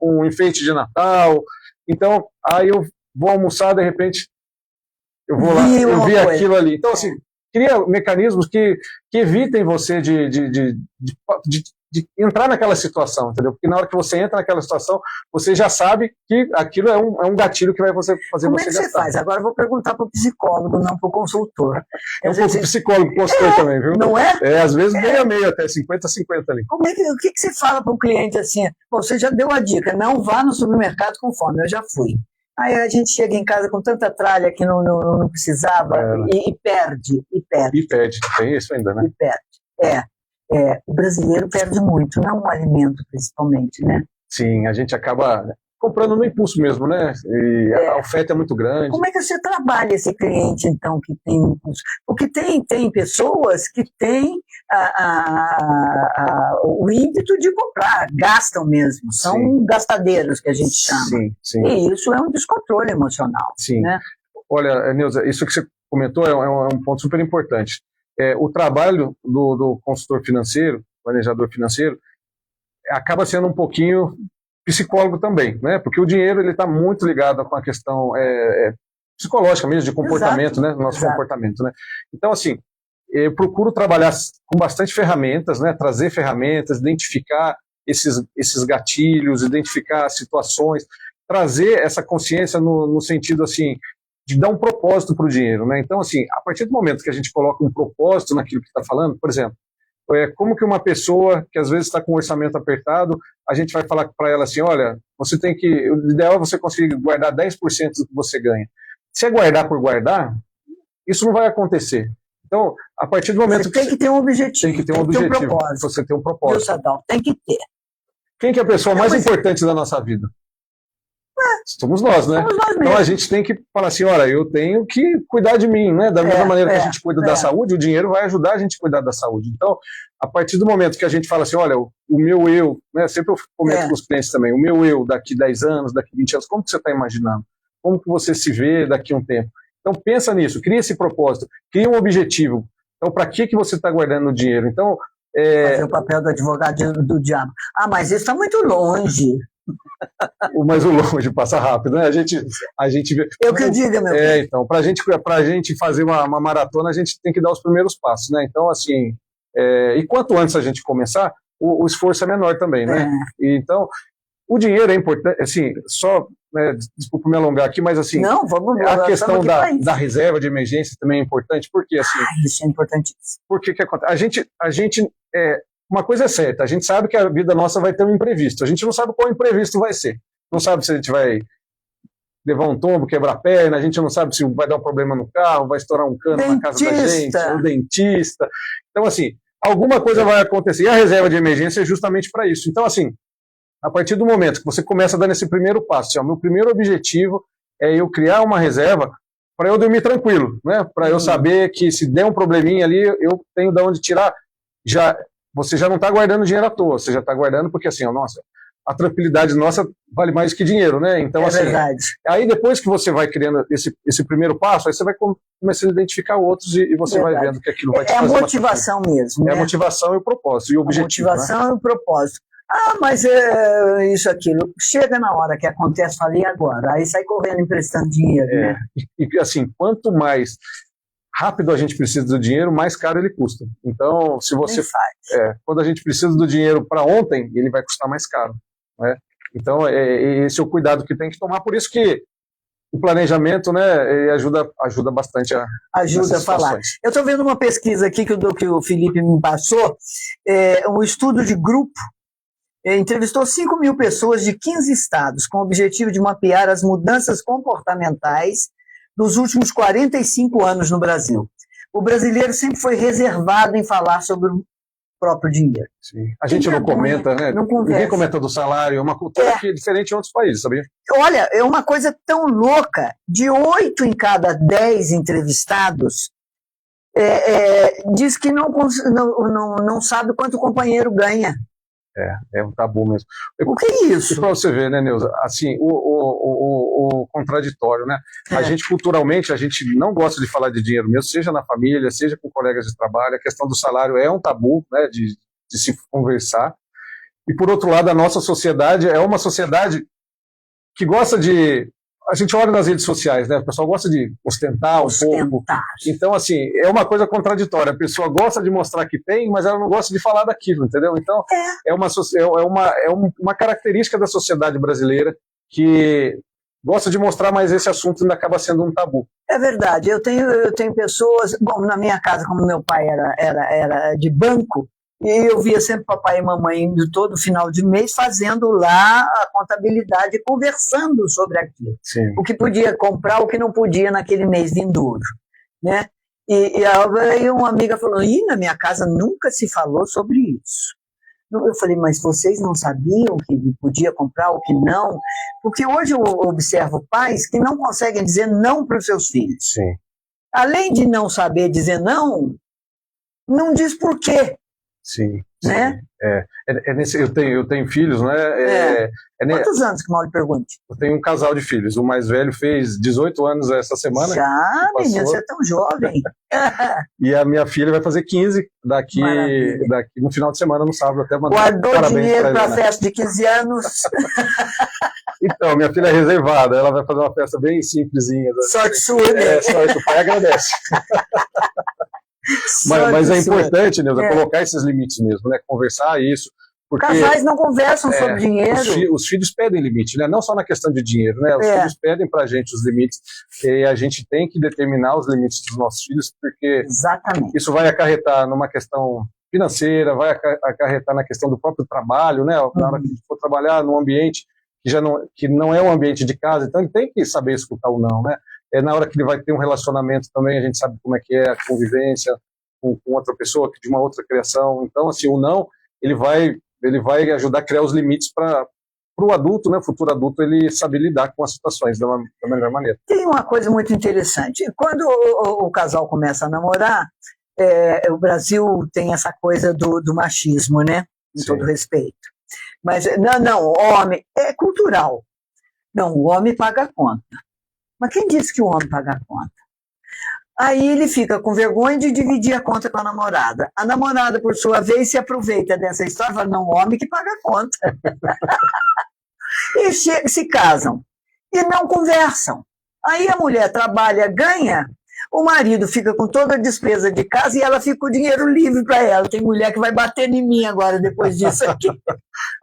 um enfeite de Natal. Então, aí eu vou almoçar, de repente, eu vou lá, eu vi aquilo ali. Então, assim, cria mecanismos que evitem você de entrar naquela situação, entendeu? Porque na hora que você entra naquela situação, você já sabe que aquilo é um gatilho que vai fazer você gastar. Como é que você faz? Agora eu vou perguntar para o psicólogo, não para o consultor. Um pouco psicólogo, consultor também, viu? Não é? Às vezes meio a meio, até 50-50 ali. O que você fala para o cliente assim? Você já deu a dica, não vá no supermercado com fome, eu já fui. Aí a gente chega em casa com tanta tralha que não precisava e perde. E perde, tem isso ainda, né? E perde, o brasileiro perde muito, não o alimento principalmente, né? Sim, a gente acaba comprando no impulso mesmo, né? E a oferta é muito grande. Como é que você trabalha esse cliente, então, que tem impulso? Porque tem pessoas que têm o ímpeto de comprar, gastam mesmo, são gastadeiros, que a gente chama. Sim. E isso é um descontrole emocional. Sim. Né? Olha, Neuza, isso que você comentou é um ponto super importante. O trabalho do consultor financeiro, planejador financeiro, acaba sendo um pouquinho psicólogo também, né? Porque o dinheiro ele está muito ligado com a questão psicológica mesmo, de comportamento, né? Do nosso comportamento, né? Então, assim, eu procuro trabalhar com bastante ferramentas, né? Trazer ferramentas, identificar esses gatilhos, identificar situações, trazer essa consciência no sentido, assim, de dar um propósito para o dinheiro, né? Então, assim, a partir do momento que a gente coloca um propósito naquilo que está falando, por exemplo, como que uma pessoa que às vezes está com um orçamento apertado, a gente vai falar para ela assim, olha, o ideal é você conseguir guardar 10% do que você ganha. Se é guardar por guardar, isso não vai acontecer. Então, a partir do momento você tem que ter um objetivo. Tem que ter um objetivo. Ter um propósito. Você tem um propósito. Viu, Sadal? Tem que ter. Quem que é a pessoa mais importante da nossa vida? Somos nós, né? Somos nós mesmos. Então a gente tem que falar assim, olha, eu tenho que cuidar de mim, né? Da mesma maneira que a gente cuida da saúde, o dinheiro vai ajudar a gente a cuidar da saúde. Então, a partir do momento que a gente fala assim, olha, o meu eu, né? Sempre eu comento com os clientes também, o meu eu daqui 10 anos, daqui 20 anos, como que você está imaginando? Como que você se vê daqui a um tempo? Então pensa nisso, cria esse propósito, cria um objetivo. Então, para que você está guardando o dinheiro? Então, fazer o papel do advogado do diabo. Mas isso está muito longe. Mas o longe passa rápido, né? A gente vê. Eu que diga, meu filho. Então, pra gente fazer uma maratona, a gente tem que dar os primeiros passos, né? Então, assim, e quanto antes a gente começar, o esforço é menor também, né? Então, O dinheiro é importante, assim, só, né, desculpa me alongar aqui, mas assim, Não, vamos a questão da da reserva de emergência também é importante, porque assim, isso é importantíssimo. porque que acontece? Uma coisa é certa, a gente sabe que a vida nossa vai ter um imprevisto, a gente não sabe qual imprevisto vai ser, não sabe se a gente vai levar um tombo, quebrar a perna, a gente não sabe se vai dar um problema no carro, vai estourar um cano na casa da gente, o dentista. Então, assim, alguma coisa vai acontecer. E a reserva de emergência é justamente para isso. Então, assim, a partir do momento que você começa dando esse primeiro passo, assim, ó, meu primeiro objetivo é eu criar uma reserva para eu dormir tranquilo, né? Para eu saber que se der um probleminha ali, eu tenho de onde tirar. Você já não está guardando dinheiro à toa, você já está guardando porque, assim, ó, nossa, a tranquilidade nossa vale mais que dinheiro, né? Então, assim, verdade. Aí depois que você vai criando esse primeiro passo, aí você vai começando a identificar outros e você vai vendo que aquilo vai te fazer. É a motivação mesmo, né? É a motivação e o propósito, e o objetivo. A motivação, né? E o propósito. Mas isso, aquilo. Chega na hora que acontece, falei agora. Aí sai correndo emprestando dinheiro, né? E assim, quanto mais rápido a gente precisa do dinheiro, mais caro ele custa. Então, se você quando a gente precisa do dinheiro para ontem, ele vai custar mais caro, né? Então, esse é o cuidado que tem que tomar. Por isso que o planejamento, né, ajuda bastante a falar. Eu estou vendo uma pesquisa aqui que o Felipe me passou, um estudo de grupo, entrevistou 5.000 pessoas de 15 estados, com o objetivo de mapear as mudanças comportamentais dos últimos 45 anos no Brasil. O brasileiro sempre foi reservado em falar sobre o próprio dinheiro. Sim. A gente não comenta, né? Ninguém comenta do salário, é uma cultura que é diferente em outros países, sabia? Olha, é uma coisa tão louca, de 8 em cada 10 entrevistados diz que não sabe quanto o companheiro ganha. É um tabu mesmo. O que é isso? Para você ver, né, Neuza, assim, o contraditório, né? A gente, culturalmente, a gente não gosta de falar de dinheiro mesmo, seja na família, seja com colegas de trabalho. A questão do salário é um tabu, né, de se conversar. E, por outro lado, a nossa sociedade é uma sociedade que gosta de... A gente olha nas redes sociais, né? O pessoal gosta de ostentar um pouco. Então, assim, é uma coisa contraditória. A pessoa gosta de mostrar que tem, mas ela não gosta de falar daquilo, entendeu? Então, é uma característica da sociedade brasileira que gosta de mostrar, mas esse assunto ainda acaba sendo um tabu. É verdade. Eu tenho pessoas... Bom, na minha casa, como meu pai era de banco, e eu via sempre papai e mamãe indo todo final de mês fazendo lá a contabilidade, conversando sobre aquilo. Sim. O que podia comprar, o que não podia naquele mês vindouro, né? E aí uma amiga falou, na minha casa nunca se falou sobre isso. Eu falei, mas vocês não sabiam que podia comprar, o que não? Porque hoje eu observo pais que não conseguem dizer não para os seus filhos. Sim. Além de não saber dizer não diz por quê. Sim, né? Eu tenho filhos, né? Quantos anos que mal lhe pergunte? Eu tenho um casal de filhos. O mais velho fez 18 anos essa semana. Já, menino, você é tão jovem. E a minha filha vai fazer 15 daqui no final de semana, no sábado, até mandar guardou dinheiro para a festa de 15 anos. Então, minha filha é reservada, ela vai fazer uma festa bem simplesinha. Sorte sua, né? Sorte, o pai agradece. Mas é importante, Neuza, colocar esses limites mesmo, né? Conversar isso. Porque, casais não conversam sobre dinheiro. Os filhos pedem limite, né? Não só na questão de dinheiro, né? Os filhos pedem pra gente os limites, e a gente tem que determinar os limites dos nossos filhos, porque isso vai acarretar numa questão financeira, vai acarretar na questão do próprio trabalho, né? Na hora que ele for trabalhar num ambiente que não é um ambiente de casa, então ele tem que saber escutar o não, né? Na hora que ele vai ter um relacionamento também, a gente sabe como é que é a convivência com outra pessoa, de uma outra criação. Então, assim, o não, ele vai ajudar a criar os limites para o adulto, né, o futuro adulto, ele saber lidar com as situações da melhor maneira. Tem uma coisa muito interessante. Quando o casal começa a namorar, o Brasil tem essa coisa do machismo, né? Com todo respeito. Mas, não, homem, é cultural. Não, o homem paga a conta. Mas quem disse que o homem paga a conta? Aí ele fica com vergonha de dividir a conta com a namorada. A namorada, por sua vez, se aproveita dessa história e fala, não, o homem que paga a conta. E se casam e não conversam. Aí a mulher trabalha, ganha, O marido fica com toda a despesa de casa e ela fica com o dinheiro livre para ela. Tem mulher que vai bater em mim agora depois disso aqui.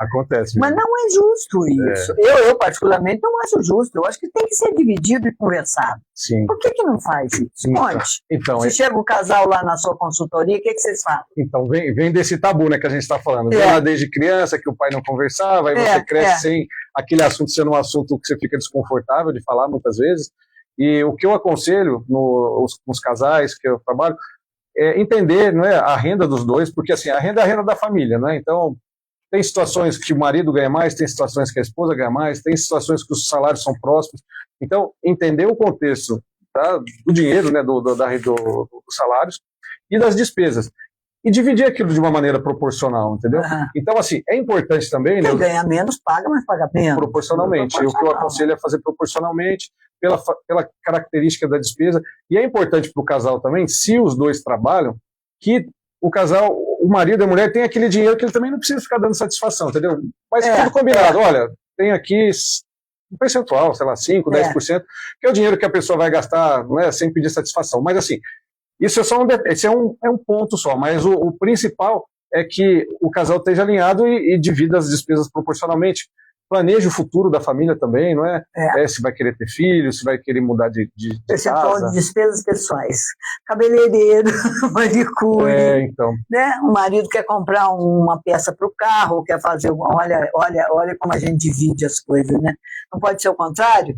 Acontece. Mas não é justo isso. Eu, particularmente, não acho justo. Eu acho que tem que ser dividido e conversado. Sim. Por que não faz isso? Pode. Então, se chega um casal lá na sua consultoria, o que vocês fazem? Então, vem desse tabu, né, que a gente está falando. Vem lá desde criança, que o pai não conversava, aí você cresce sem aquele assunto sendo um assunto que você fica desconfortável de falar muitas vezes. E o que eu aconselho nos casais que eu trabalho é entender, não é, a renda dos dois, porque assim, a renda é a renda da família, né? Então, tem situações que o marido ganha mais, tem situações que a esposa ganha mais, tem situações que os salários são próximos. Então, entender o contexto, tá, do dinheiro, né, dos salários e das despesas. E dividir aquilo de uma maneira proporcional, entendeu? Então, assim, é importante também... Quem né, ganha menos, paga, mas paga menos. Proporcionalmente. O que eu aconselho é fazer proporcionalmente, pela característica da despesa. E é importante para o casal também, se os dois trabalham, que o casal, o marido e a mulher, tem aquele dinheiro que ele também não precisa ficar dando satisfação, entendeu? Mas tudo combinado. Olha, tem aqui um percentual, sei lá, 5%, 10%, que é o dinheiro que a pessoa vai gastar, né, sem pedir satisfação. Mas assim, isso é só esse é um ponto só, mas o principal é que o casal esteja alinhado e divida as despesas proporcionalmente. Planeje o futuro da família também, não é? Se vai querer ter filhos, se vai querer mudar de percentual casa. De despesas pessoais. Cabeleireiro, manicure. Então. Né? O marido quer comprar uma peça para o carro, quer fazer... Olha como a gente divide as coisas, né? Não pode ser o contrário?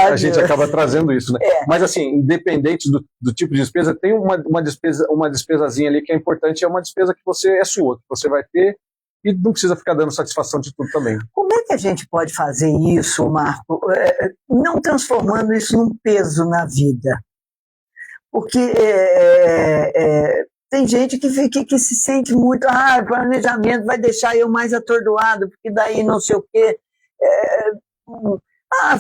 A gente acaba trazendo isso, né? Mas assim, independente do tipo de despesa, tem uma despesazinha ali que é importante, é uma despesa que é sua, que você vai ter e não precisa ficar dando satisfação de tudo também. Como é que a gente pode fazer isso, Marco, não transformando isso num peso na vida? Porque tem gente que se sente muito, planejamento vai deixar eu mais atordoado, porque daí não sei o quê...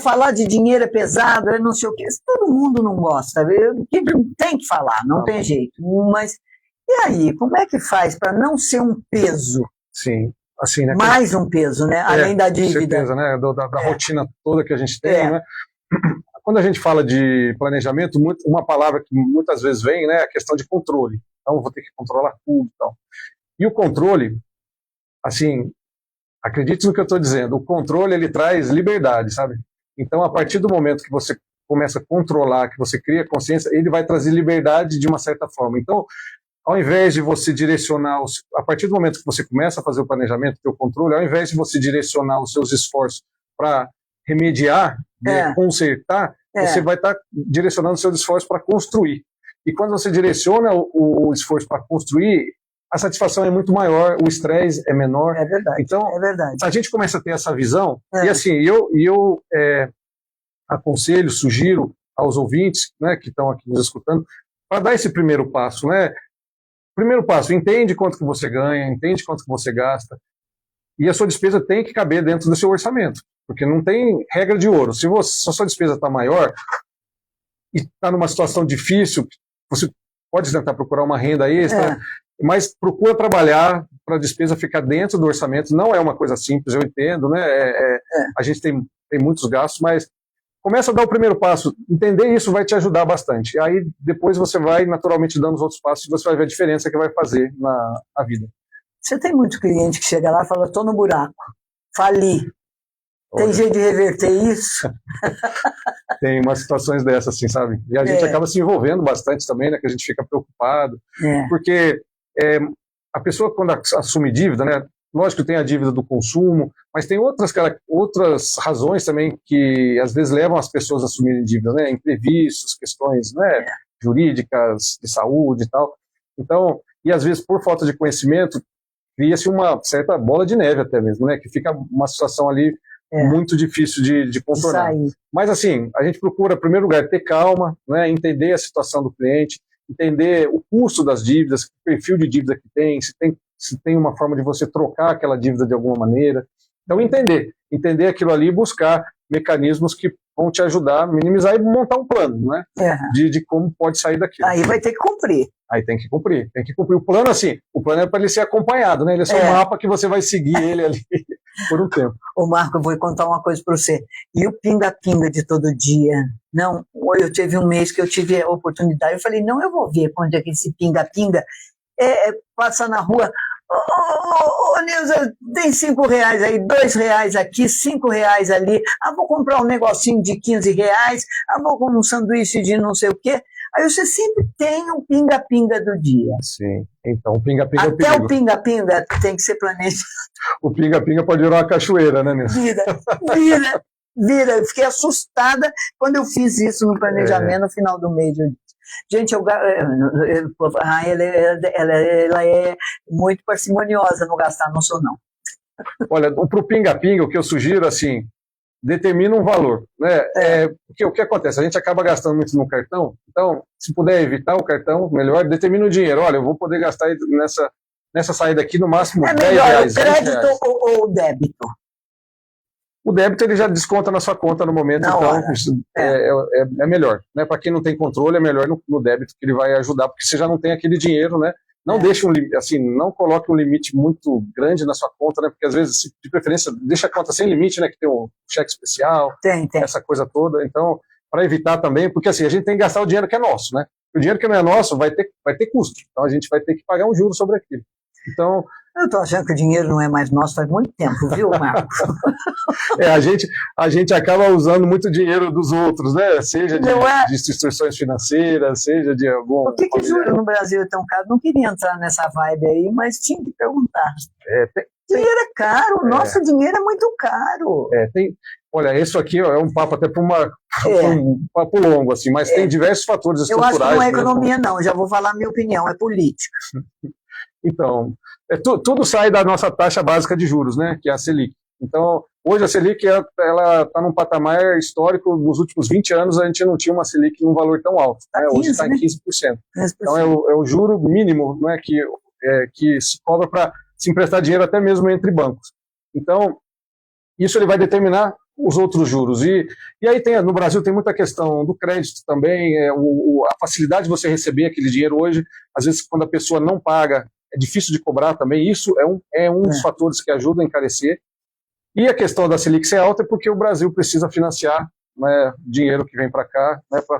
falar de dinheiro é pesado, não sei o quê. Todo mundo não gosta. Tem que falar, não tem jeito. Mas e aí, como é que faz para não ser um peso? Sim, assim, né? Mais um peso, né? Além da dívida. Com certeza, né? Da rotina toda que a gente tem, né? Quando a gente fala de planejamento, uma palavra que muitas vezes vem, né? É a questão de controle. Então, vou ter que controlar tudo e tal. E o controle, assim, acredite no que eu estou dizendo, o controle ele traz liberdade, sabe? Então, a partir do momento que você começa a controlar, que você cria consciência, ele vai trazer liberdade de uma certa forma. Então, ao invés de você direcionar, a partir do momento que você começa a fazer o planejamento, o controle, ao invés de você direcionar os seus esforços para remediar, consertar, você vai estar direcionando os seus esforços para construir. E quando você direciona o esforço para construir, a satisfação é muito maior, o estresse é menor. É verdade. Então, a gente começa a ter essa visão, e assim, eu aconselho, sugiro aos ouvintes, né, que estão aqui nos escutando, para dar esse primeiro passo, né? Primeiro passo, entende quanto que você ganha, entende quanto que você gasta, e a sua despesa tem que caber dentro do seu orçamento, porque não tem regra de ouro. Se a sua despesa está maior e está numa situação difícil, você pode tentar procurar uma renda extra, mas procura trabalhar para a despesa ficar dentro do orçamento. Não é uma coisa simples, eu entendo, né? A gente tem muitos gastos, mas começa a dar o primeiro passo. Entender isso vai te ajudar bastante. Aí depois você vai naturalmente dando os outros passos e você vai ver a diferença que vai fazer na vida. Você tem muito cliente que chega lá e fala, estou no buraco, fali. Tem jeito de reverter isso? Tem umas situações dessas, assim, sabe? E a gente acaba se envolvendo bastante também, né? Que a gente fica preocupado. Porque a pessoa, quando assume dívida, né? Lógico que tem a dívida do consumo, mas tem outras razões também que às vezes levam as pessoas a assumirem dívidas, né? Imprevistos, questões, né? Jurídicas, de saúde e tal. Então, e às vezes por falta de conhecimento, cria-se uma certa bola de neve até mesmo, né? Que fica uma situação ali muito difícil de contornar. Mas assim, a gente procura, em primeiro lugar, ter calma, né? Entender a situação do cliente, entender o custo das dívidas, o perfil de dívida que tem, se tem uma forma de você trocar aquela dívida de alguma maneira. Então, entender aquilo ali e buscar mecanismos que vão te ajudar a minimizar e montar um plano, né? De como pode sair daquilo. Aí vai ter que cumprir. Aí tem que cumprir. O plano, assim, o plano é para ele ser acompanhado, né? Ele é só um mapa que você vai seguir ele ali. por um tempo. Ô Marco, eu vou contar uma coisa para você. E o pinga-pinga de todo dia? Não, eu tive um mês que eu tive a oportunidade, eu falei, não, eu vou ver quando é que esse pinga-pinga passa na rua. Ô, Nilza, tem R$5 aí, R$2 aqui, R$5 ali. Ah, vou comprar um negocinho de R$15. Ah, vou com um sanduíche de não sei o quê. Aí você sempre tem um pinga-pinga do dia. Sim, então o pinga-pinga é o Até perigo. o pinga-pinga tem que ser planejado. O pinga-pinga pode virar uma cachoeira, né, Nilson? Vira. Eu fiquei assustada quando eu fiz isso no planejamento no final do mês. Eu disse, gente, ela é muito parcimoniosa no gastar, não sou não. Olha, para o pinga-pinga, o que eu sugiro, assim, determina um valor, né? Porque o que acontece? A gente acaba gastando muito no cartão, então, se puder evitar o cartão, melhor, determina o dinheiro. Olha, eu vou poder gastar nessa saída aqui no máximo É R$10. melhor o crédito R$20. ou o débito? O débito ele já desconta na sua conta no momento, Na então hora. é melhor. Né? Para quem não tem controle, é melhor no débito, que ele vai ajudar, porque você já não tem aquele dinheiro, né? Não deixe não coloque um limite muito grande na sua conta, né? Porque às vezes, de preferência, deixa a conta sem limite, né? Que tem um cheque especial, Tem. essa coisa toda. Então, para evitar também, porque assim, a gente tem que gastar o dinheiro que é nosso, né? O dinheiro que não é nosso vai ter custo. Então a gente vai ter que pagar um juro sobre aquilo. Então, Eu estou achando que o dinheiro não é mais nosso faz muito tempo, viu, Marco? a gente acaba usando muito dinheiro dos outros, né? Seja de instituições financeiras, seja de algum... Por que juro no Brasil é tão caro? Não queria entrar nessa vibe aí, mas tinha que perguntar. Dinheiro é caro, nosso dinheiro é muito caro. Olha, isso aqui é um papo até para um papo longo, assim, mas tem diversos fatores estruturais. Eu acho que não é economia, não, já vou falar a minha opinião, é política. Então, tudo sai da nossa taxa básica de juros, né, que é a Selic. Então, hoje a Selic ela está num patamar histórico, nos últimos 20 anos a gente não tinha uma Selic num valor tão alto. Né? Hoje está em 15%. Então, é o juro mínimo, né, que se cobra para se emprestar dinheiro até mesmo entre bancos. Então, isso ele vai determinar os outros juros. E aí no Brasil tem muita questão do crédito também, a facilidade de você receber aquele dinheiro hoje, às vezes quando a pessoa não paga, é difícil de cobrar também, isso é um dos fatores que ajuda a encarecer. E a questão da Selic ser alta é porque o Brasil precisa financiar, né, dinheiro que vem para cá, né, para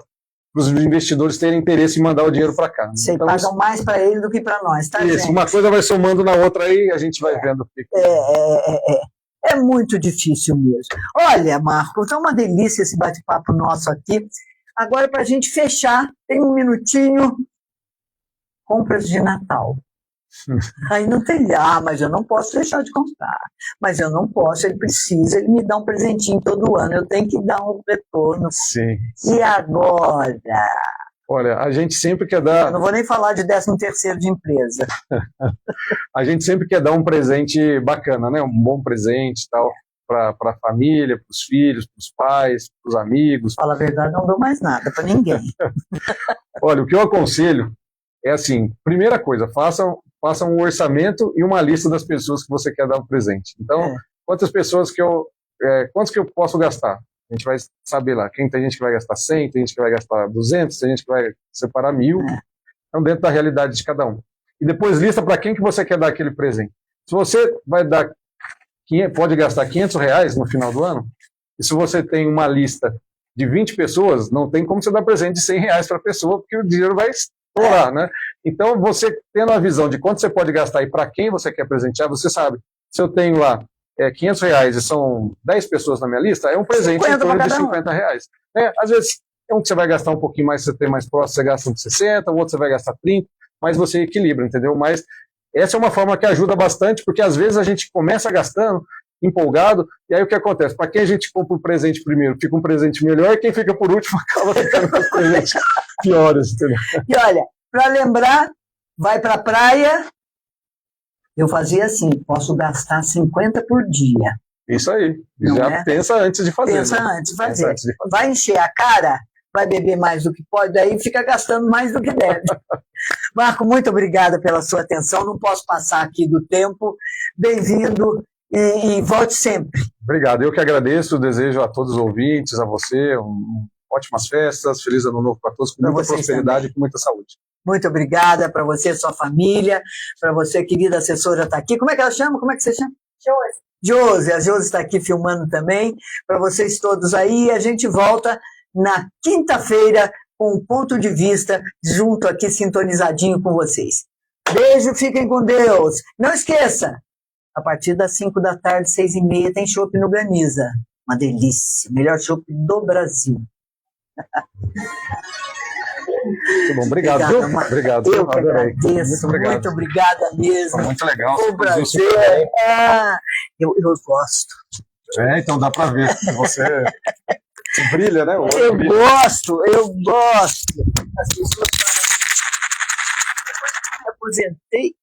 os investidores terem interesse em mandar o dinheiro para cá. Vocês pagam mais para ele do que para nós, tá, isso, gente? uma coisa vai somando na outra aí e a gente vai vendo. É muito difícil mesmo. Olha, Marco, tá uma delícia esse bate-papo nosso aqui. Agora, para a gente fechar, tem um minutinho, compras de Natal. Aí não tem, mas eu não posso deixar de comprar. Mas eu não posso, ele me dá um presentinho todo ano, eu tenho que dar um retorno. Sim. E agora? Olha, a gente sempre quer dar... Eu não vou nem falar de 13º de empresa. A gente sempre quer dar um presente bacana, né? Um bom presente e tal, para a família, para os filhos, para os pais, para os amigos. Fala a verdade, não dou mais nada para ninguém. Olha, o que eu aconselho é assim, primeira coisa, faça um orçamento e uma lista das pessoas que você quer dar um presente. Então, quantos que eu posso gastar? A gente vai saber lá, tem gente que vai gastar 100, tem gente que vai gastar 200, tem gente que vai separar 1.000. Então, dentro da realidade de cada um. E depois lista para quem que você quer dar aquele presente. Se você pode gastar R$500 no final do ano, e se você tem uma lista de 20 pessoas, não tem como você dar presente de R$100 para a pessoa, porque o dinheiro vai estourar, né? Então, você tendo a visão de quanto você pode gastar e para quem você quer presentear, você sabe, se eu tenho lá R$500 e são 10 pessoas na minha lista, é um presente em torno de R$50. Às vezes, um que você vai gastar um pouquinho mais, você tem mais próximo, você gasta uns 60, o outro você vai gastar 30, mas você equilibra, entendeu? Mas essa é uma forma que ajuda bastante, porque às vezes a gente começa gastando empolgado, e aí o que acontece? Para quem a gente compra um presente primeiro, fica um presente melhor, e quem fica por último acaba ficando com presentes piores, entendeu? E olha, para lembrar, vai para a praia, eu fazia assim, posso gastar 50 por dia. Isso aí, já pensa antes de fazer. Pensa antes de fazer. Vai encher a cara, vai beber mais do que pode, daí fica gastando mais do que deve. Marco, muito obrigada pela sua atenção, não posso passar aqui do tempo. Bem-vindo e volte sempre. Obrigado, eu que agradeço, desejo a todos os ouvintes, a você, ótimas festas, feliz ano novo para todos, com muita prosperidade e com muita saúde. Muito obrigada para você, sua família, para você, querida assessora, está aqui. Como é que ela chama? Como é que você chama? Josi, a Josi está aqui filmando também, para vocês todos aí. A gente volta na quinta-feira com um ponto de vista, junto aqui, sintonizadinho com vocês. Beijo, fiquem com Deus. Não esqueça, a partir das 5 da tarde, 6h30, tem chopp no Graniza. Uma delícia, melhor chopp do Brasil. Muito bom, obrigado. Obrigada, Viu? Obrigado. Eu que Adorei. agradeço, muito obrigada mesmo. Foi muito legal. Foi um Produziu prazer. super bem. Eu gosto. Então dá para ver. Você brilha, né? O olho Eu brilha. gosto. As pessoas falam, eu aposentei